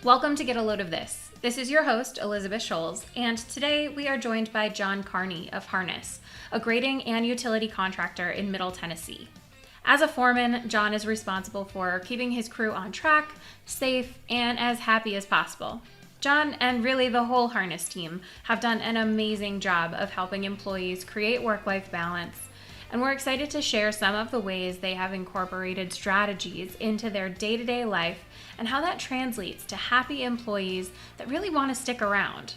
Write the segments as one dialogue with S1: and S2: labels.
S1: Welcome to Get a Load of This. This is your host, Elizabeth Scholes, and today we are joined by John Carney of Harness, a grading and utility contractor in Middle Tennessee. As a foreman, John is responsible for keeping his crew on track, safe, and as happy as possible. John, and really the whole Harness team, have done an amazing job of helping employees create work-life balance, and we're excited to share some of the ways they have incorporated strategies into their day-to-day life and how that translates to happy employees that really want to stick around.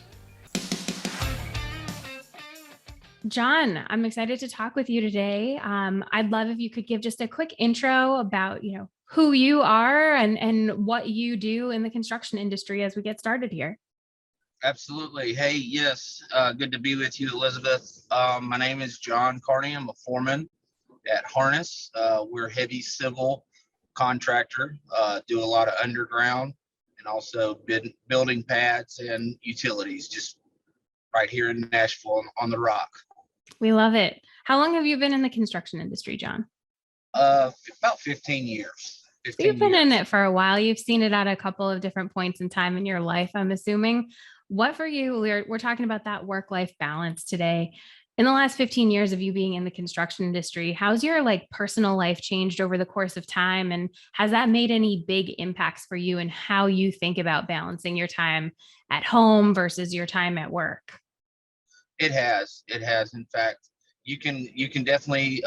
S1: John, I'm excited to talk with you today. I'd love if you could give just a quick intro about, who you are and what you do in the construction industry as we get started here.
S2: Absolutely. Hey, yes. Good to be with you, Elizabeth. My name is John Carney. I'm a foreman at Harness. We're a heavy civil contractor, do a lot of underground and also building pads and utilities just right here in Nashville on the Rock.
S1: We love it. How long have you been in the construction industry, John?
S2: About 15 years.
S1: So you've been in it for a while. You've seen it at a couple of different points in time in your life, I'm assuming. What for you, we're talking about that work-life balance today. In the last 15 years of you being in the construction industry, how's your personal life changed over the course of time? And has that made any big impacts for you in how you think about balancing your time at home versus your time at work?
S2: It has. In fact, you can definitely,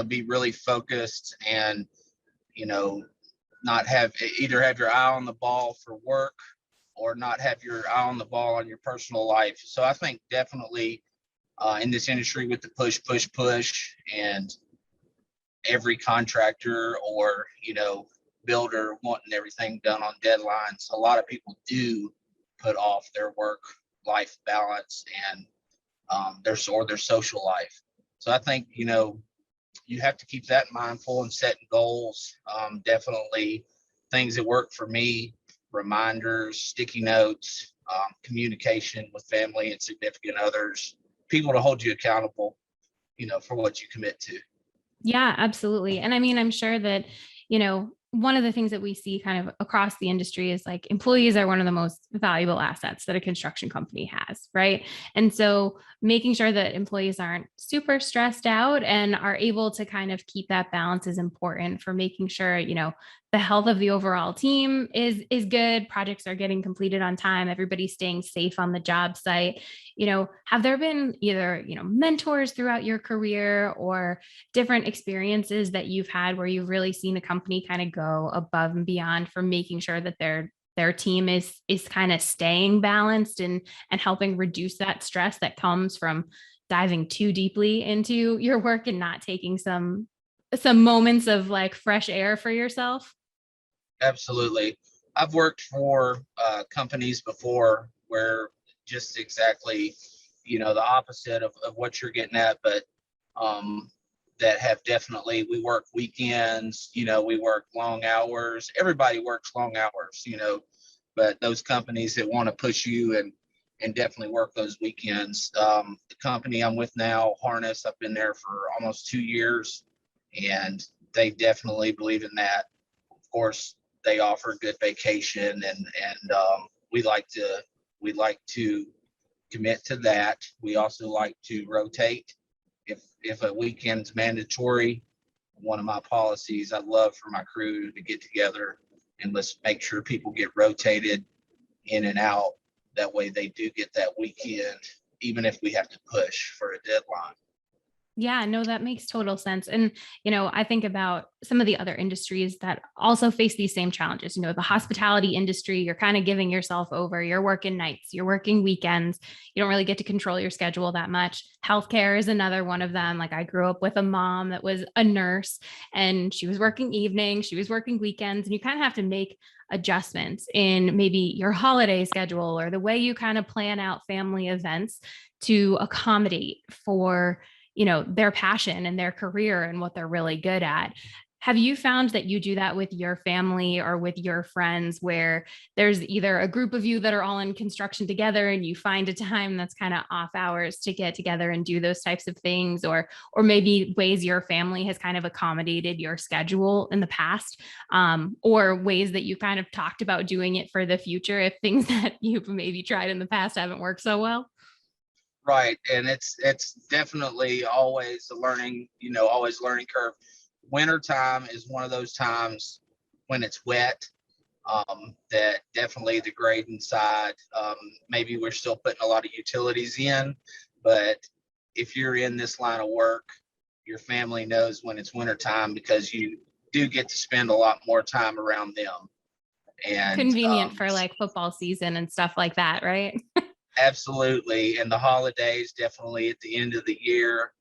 S2: be really focused and, not have either have your eye on the ball for work or not have your eye on the ball on your personal life. So I think definitely in this industry with the push, and every contractor or, builder wanting everything done on deadlines, a lot of people do put off their work-life balance and their social life. So I think, you have to keep that mindful and setting goals. Definitely things that work for me, reminders, sticky notes, communication with family and significant others, people to hold you accountable, for what you commit to.
S1: Yeah, absolutely. And I mean, I'm sure that, one of the things that we see kind of across the industry is employees are one of the most valuable assets that a construction company has, right? And so making sure that employees aren't super stressed out and are able to kind of keep that balance is important for making sure, the health of the overall team is good, projects are getting completed on time, everybody's staying safe on the job site. Have there been either, mentors throughout your career or different experiences that you've had where you've really seen a company kind of go above and beyond for making sure that their team is kind of staying balanced and helping reduce that stress that comes from diving too deeply into your work and not taking some moments of fresh air for yourself?
S2: Absolutely. I've worked for companies before where just exactly, the opposite of what you're getting at, but that have definitely, we work weekends, we work long hours. Everybody works long hours, but those companies that want to push you and definitely work those weekends. The company I'm with now, Harness, I've been there for almost 2 years, and they definitely believe in that. Of course, they offer good vacation, and we like to commit to that. We also like to rotate. If a weekend's mandatory, one of my policies, I'd love for my crew to get together and let's make sure people get rotated in and out. That way they do get that weekend, even if we have to push for a deadline.
S1: Yeah, no, that makes total sense. And, I think about some of the other industries that also face these same challenges. The hospitality industry, you're kind of giving yourself over, you're working nights, you're working weekends, you don't really get to control your schedule that much. Healthcare is another one of them. I grew up with a mom that was a nurse and she was working evenings, she was working weekends, and you kind of have to make adjustments in maybe your holiday schedule or the way you kind of plan out family events to accommodate for their passion and their career and what they're really good at. Have you found that you do that with your family or with your friends where there's either a group of you that are all in construction together and you find a time that's kind of off hours to get together and do those types of things, or maybe ways your family has kind of accommodated your schedule in the past, or ways that you kind of talked about doing it for the future if things that you've maybe tried in the past haven't worked so well?
S2: Right. And it's definitely always a learning, always learning curve. Winter time is one of those times when it's wet, that definitely the grading side, maybe we're still putting a lot of utilities in, but if you're in this line of work, your family knows when it's winter time because you do get to spend a lot more time around them. And
S1: Convenient for like football season and stuff like that, right?
S2: absolutely. And the holidays, definitely at the end of the year,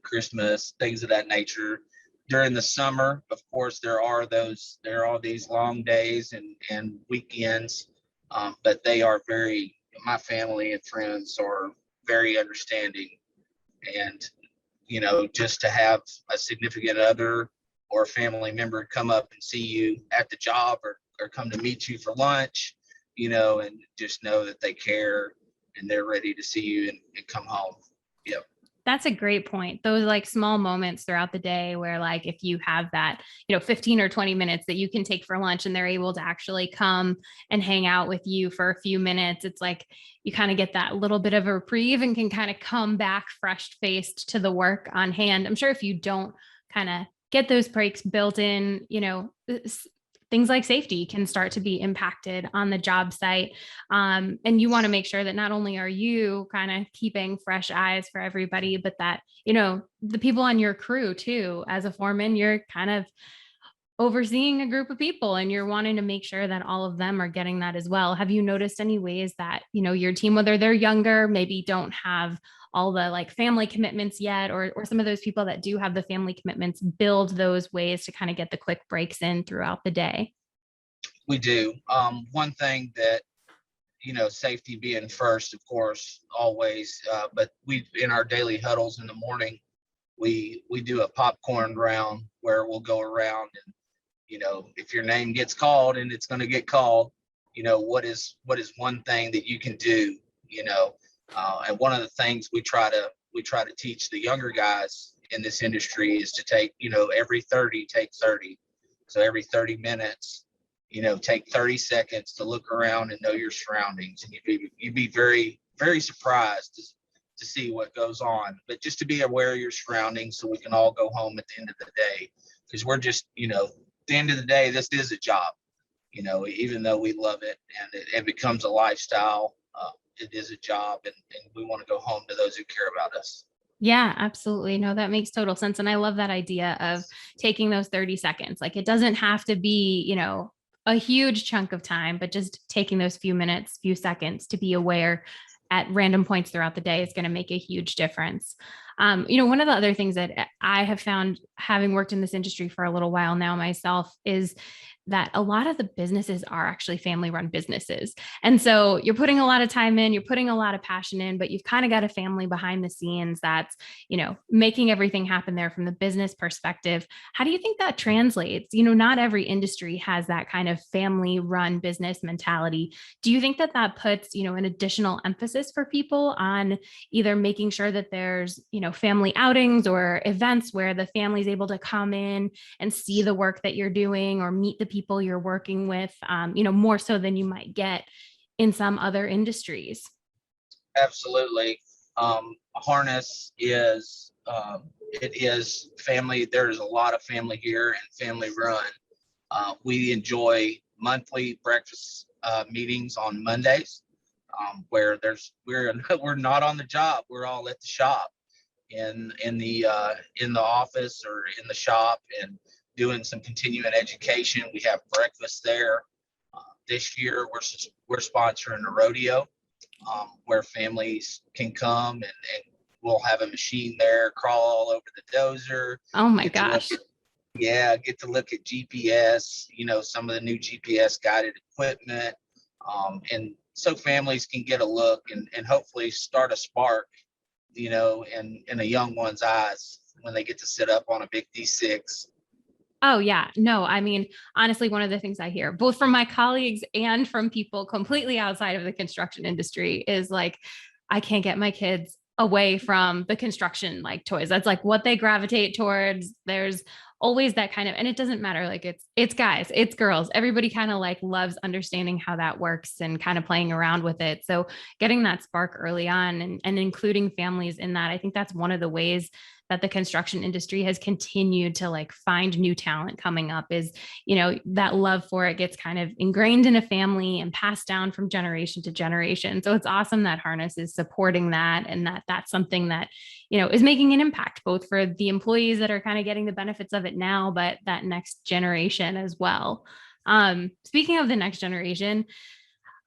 S2: Christmas, things of that nature. During the summer, of course, there are these long days and weekends, but my family and friends are very understanding. And, just to have a significant other or a family member come up and see you at the job or come to meet you for lunch, and just know that they care and they're ready to see you and come home. Yep.
S1: That's a great point. Those like small moments throughout the day where like if you have that, 15 or 20 minutes that you can take for lunch and they're able to actually come and hang out with you for a few minutes, it's like you kind of get that little bit of a reprieve and can kind of come back fresh faced to the work on hand. I'm sure if you don't kind of get those breaks built in, things like safety can start to be impacted on the job site. And you want to make sure that not only are you kind of keeping fresh eyes for everybody, but that, the people on your crew too, as a foreman, you're kind of overseeing a group of people and you're wanting to make sure that all of them are getting that as well. Have you noticed any ways that, your team, whether they're younger, maybe don't have all the like family commitments yet, or some of those people that do have the family commitments build those ways to kind of get the quick breaks in throughout the day?
S2: We do. One thing that, safety being first, of course, always, but in our daily huddles in the morning, we do a popcorn round where we'll go around and, if your name gets called, and it's going to get called, what is one thing that you can do, and one of the things we try to teach the younger guys in this industry is to take, every 30, take 30. So every 30 minutes, take 30 seconds to look around and know your surroundings. And you'd be very, very surprised to see what goes on, but just to be aware of your surroundings so we can all go home at the end of the day. Because we're just, at the end of the day, this is a job, even though we love it and it becomes a lifestyle, it is a job, and we want to go home to those who care about us.
S1: Yeah, absolutely. No, that makes total sense. And I love that idea of taking those 30 seconds. Like it doesn't have to be, a huge chunk of time, but just taking those few minutes, few seconds to be aware at random points throughout the day is going to make a huge difference. One of the other things that I have found having worked in this industry for a little while now myself is that a lot of the businesses are actually family run businesses. And so you're putting a lot of time in, you're putting a lot of passion in, but you've kind of got a family behind the scenes that's, making everything happen there from the business perspective. How do you think that translates? Not every industry has that kind of family run business mentality. Do you think that that puts, an additional emphasis for people on either making sure that there's, family outings or events where the family's able to come in and see the work that you're doing or meet the people you're working with, more so than you might get in some other industries?
S2: Absolutely. Harness is, it is family. There's a lot of family here and family run. We enjoy monthly breakfast meetings on Mondays, where we're not on the job. We're all at the shop in the office or in the shop and doing some continuing education. We have breakfast there. This year we're sponsoring a rodeo, where families can come and we'll have a machine there, crawl all over the dozer.
S1: Oh my
S2: Get to look
S1: gosh.
S2: get to look at GPS, some of the new GPS guided equipment. And so families can get a look and hopefully start a spark, in a young one's eyes when they get to sit up on a big D6
S1: Oh, yeah. No, I mean, honestly, one of the things I hear both from my colleagues and from people completely outside of the construction industry is like, I can't get my kids away from the construction like toys. That's like what they gravitate towards. There's always that kind of, and it doesn't matter. Like it's guys, it's girls. Everybody kind of like loves understanding how that works and kind of playing around with it. So getting that spark early on and including families in that, I think that's one of the ways that the construction industry has continued to like find new talent coming up is, that love for it gets kind of ingrained in a family and passed down from generation to generation. So it's awesome that Harness is supporting that and that that's something that, is making an impact both for the employees that are kind of getting the benefits of it now, but that next generation as well. Speaking of the next generation,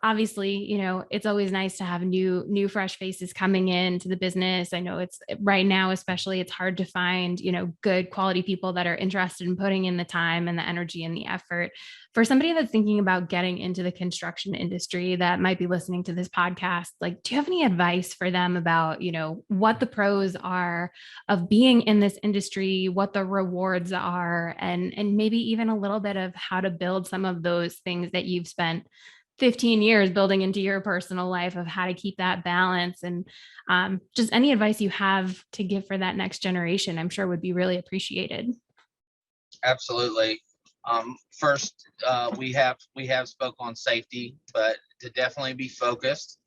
S1: obviously, it's always nice to have new fresh faces coming into the business. I know it's right now, especially, it's hard to find, good quality people that are interested in putting in the time and the energy and the effort. For somebody that's thinking about getting into the construction industry that might be listening to this podcast, like, do you have any advice for them about, what the pros are of being in this industry, what the rewards are, and maybe even a little bit of how to build some of those things that you've spent 15 years building into your personal life of how to keep that balance, and just any advice you have to give for that next generation, I'm sure would be really appreciated.
S2: Absolutely. First, we have spoke on safety, but to definitely be focused,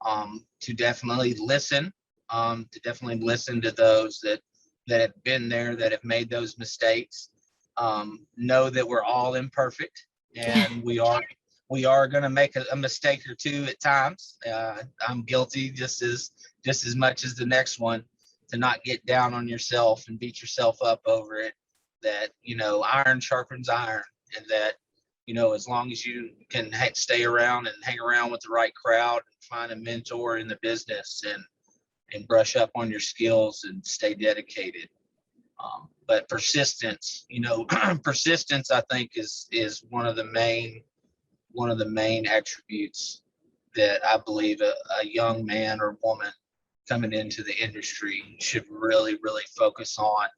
S2: to definitely listen, to those that have been there, that have made those mistakes. Know that we're all imperfect, and we are going to make a mistake or two at times. I'm guilty just as much as the next one. To not get down on yourself and beat yourself up over it. That iron sharpens iron, and that as long as you can stay around and hang around with the right crowd and find a mentor in the business and brush up on your skills and stay dedicated. But persistence, persistence, I think is one of the main attributes that I believe a young man or woman coming into the industry should really, really focus on.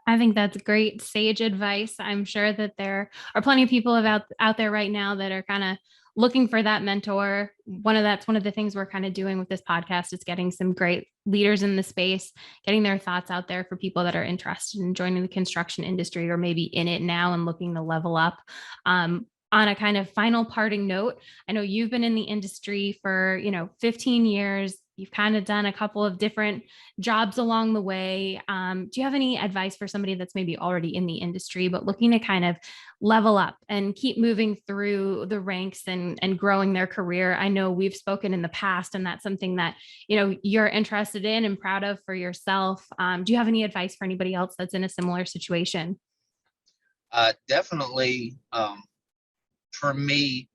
S1: I think that's great sage advice. I'm sure that there are plenty of people out there right now that are kind of looking for that mentor. That's one of the things we're kind of doing with this podcast is getting some great leaders in the space, getting their thoughts out there for people that are interested in joining the construction industry or maybe in it now and looking to level up. On a kind of final parting note, I know you've been in the industry for, 15 years. You've kind of done a couple of different jobs along the way. Do you have any advice for somebody that's maybe already in the industry, but looking to kind of level up and keep moving through the ranks and growing their career? I know we've spoken in the past, and that's something that, you're interested in and proud of for yourself. Do you have any advice for anybody else that's in a similar situation?
S2: Definitely, for me,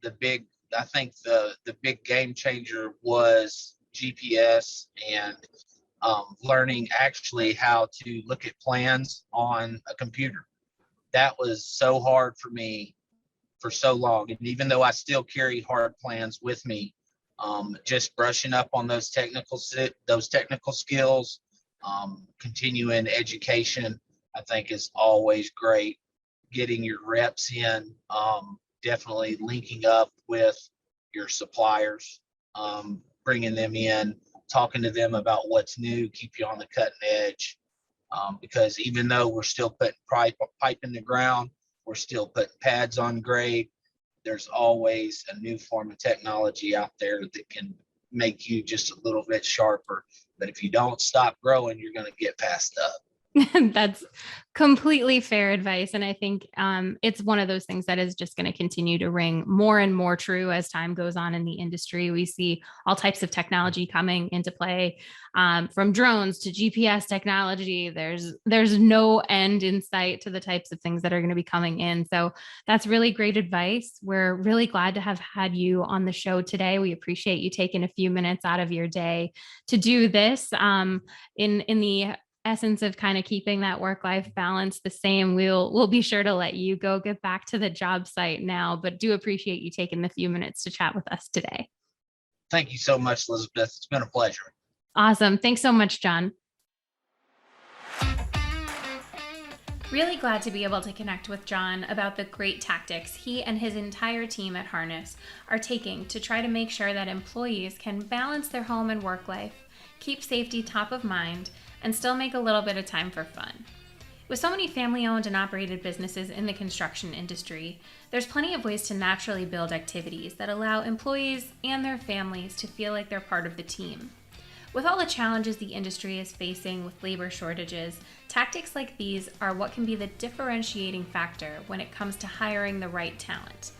S2: I think the big game changer was GPS and learning actually how to look at plans on a computer. That was so hard for me for so long. And even though I still carry hard plans with me, just brushing up on those technical skills, continuing education, I think is always great. Getting your reps in, definitely linking up with your suppliers, bringing them in, talking to them about what's new, keep you on the cutting edge. Because even though we're still putting pipe in the ground, we're still putting pads on grade, there's always a new form of technology out there that can make you just a little bit sharper. But if you don't stop growing, you're going to get passed up.
S1: That's completely fair advice. And I think it's one of those things that is just going to continue to ring more and more true as time goes on in the industry. We see all types of technology coming into play, from drones to GPS technology. There's no end in sight to the types of things that are going to be coming in. So that's really great advice. We're really glad to have had you on the show today. We appreciate you taking a few minutes out of your day to do this. In the essence of kind of keeping that work-life balance the same, we'll be sure to let you go get back to the job site now, but do appreciate you taking the few minutes to chat with us today.
S2: Thank you so much, Elizabeth. It's been a pleasure.
S1: Awesome. Thanks so much, John. Really glad to be able to connect with John about the great tactics he and his entire team at Harness are taking to try to make sure that employees can balance their home and work life, keep safety top of mind, and still make a little bit of time for fun. With so many family-owned and operated businesses in the construction industry, there's plenty of ways to naturally build activities that allow employees and their families to feel like they're part of the team. With all the challenges the industry is facing with labor shortages, tactics like these are what can be the differentiating factor when it comes to hiring the right talent.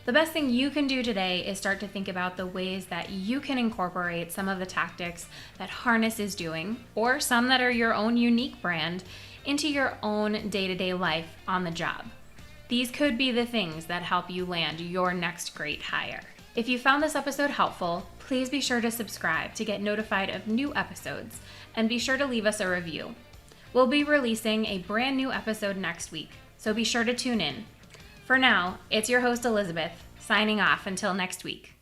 S1: The best thing you can do today is start to think about the ways that you can incorporate some of the tactics that Harness is doing, or some that are your own unique brand, into your own day-to-day life on the job. These could be the things that help you land your next great hire. If you found this episode helpful, please be sure to subscribe to get notified of new episodes, and be sure to leave us a review. We'll be releasing a brand new episode next week, so be sure to tune in. For now, it's your host Elizabeth, signing off until next week.